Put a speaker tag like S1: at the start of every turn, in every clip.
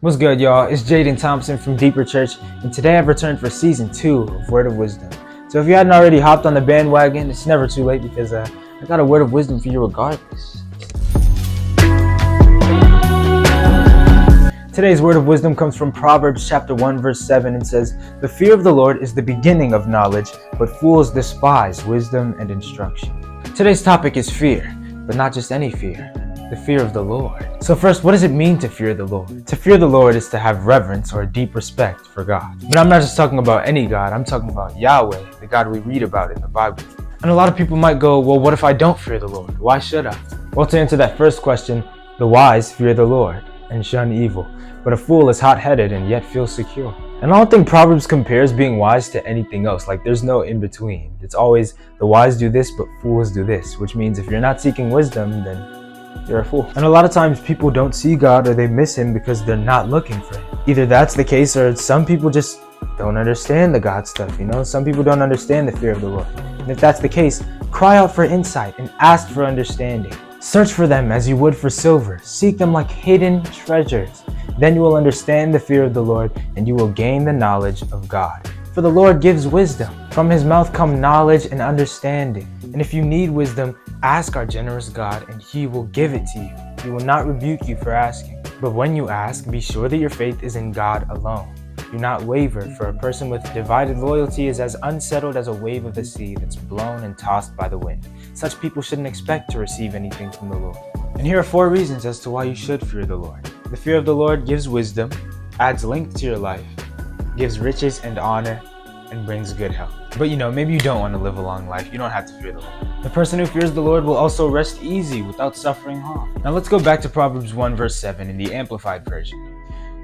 S1: What's good, y'all? It's Jaden Thompson from Deeper Church, and today I've returned for Season 2 of Word of Wisdom. So if you hadn't already hopped on the bandwagon, it's never too late because I got a word of wisdom for you regardless. Today's word of wisdom comes from Proverbs chapter 1, verse 7, and says, "The fear of the Lord is the beginning of knowledge, but fools despise wisdom and instruction." Today's topic is fear, but not just any fear. The fear of the Lord. So first, what does it mean to fear the Lord? To fear the Lord is to have reverence or deep respect for God. But I'm not just talking about any God, I'm talking about Yahweh, the God we read about in the Bible. And a lot of people might go, well, what if I don't fear the Lord? Why should I? Well, to answer that first question, the wise fear the Lord and shun evil, but a fool is hot-headed and yet feels secure. And I don't think Proverbs compares being wise to anything else. Like, there's no in-between. It's always the wise do this, but fools do this, which means if you're not seeking wisdom, then you're a fool. And a lot of times people don't see God or they miss him because they're not looking for him. Either that's the case or some people just don't understand the God stuff, Some people don't understand the fear of the Lord. And if that's the case, cry out for insight and ask for understanding. Search for them as you would for silver. Seek them like hidden treasures. Then you will understand the fear of the Lord and you will gain the knowledge of God. For the Lord gives wisdom. From his mouth come knowledge and understanding. And if you need wisdom, ask our generous God and he will give it to you. He will not rebuke you for asking. But when you ask, be sure that your faith is in God alone. Do not waver, for a person with divided loyalty is as unsettled as a wave of the sea that's blown and tossed by the wind. Such people shouldn't expect to receive anything from the Lord. And here are 4 reasons as to why you should fear the Lord. The fear of the Lord gives wisdom, adds length to your life, gives riches and honor, and brings good health. But maybe you don't want to live a long life. You don't have to fear the Lord. The person who fears the Lord will also rest easy without suffering harm. Now let's go back to Proverbs 1 verse 7 in the Amplified Version.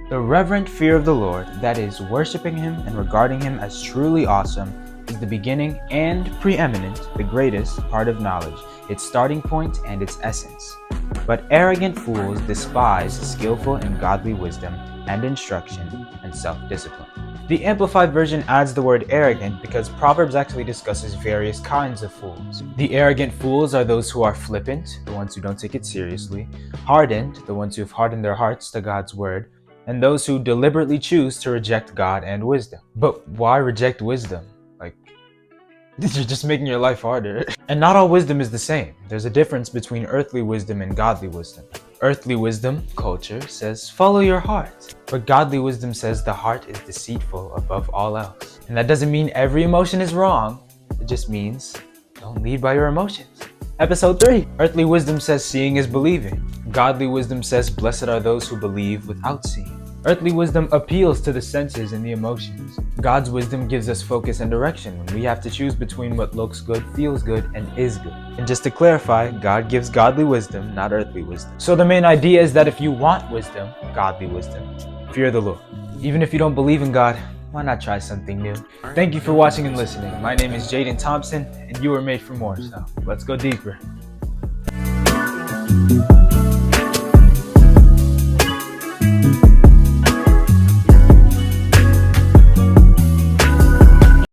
S1: The reverent fear of the Lord, that is, worshiping him and regarding him as truly awesome, is the beginning and preeminent, the greatest part of knowledge, its starting point and its essence. But arrogant fools despise skillful and godly wisdom and instruction and self-discipline. The Amplified Version adds the word arrogant because Proverbs actually discusses various kinds of fools. The arrogant fools are those who are flippant, the ones who don't take it seriously, hardened, the ones who have hardened their hearts to God's word, and those who deliberately choose to reject God and wisdom. But why reject wisdom? You're just making your life harder. And not all wisdom is the same. There's a difference between earthly wisdom and godly wisdom. Earthly wisdom, culture, says follow your heart. But godly wisdom says the heart is deceitful above all else. And that doesn't mean every emotion is wrong. It just means don't lead by your emotions. Episode 3. Earthly wisdom says seeing is believing. Godly wisdom says blessed are those who believe without seeing. Earthly wisdom appeals to the senses and the emotions. God's wisdom gives us focus and direction when we have to choose between what looks good, feels good, and is good. And just to clarify, God gives godly wisdom, not earthly wisdom. So the main idea is that if you want wisdom, godly wisdom, fear the Lord. Even if you don't believe in God, why not try something new? Thank you for watching and listening. My name is Jaden Thompson, and you were made for more, so let's go deeper.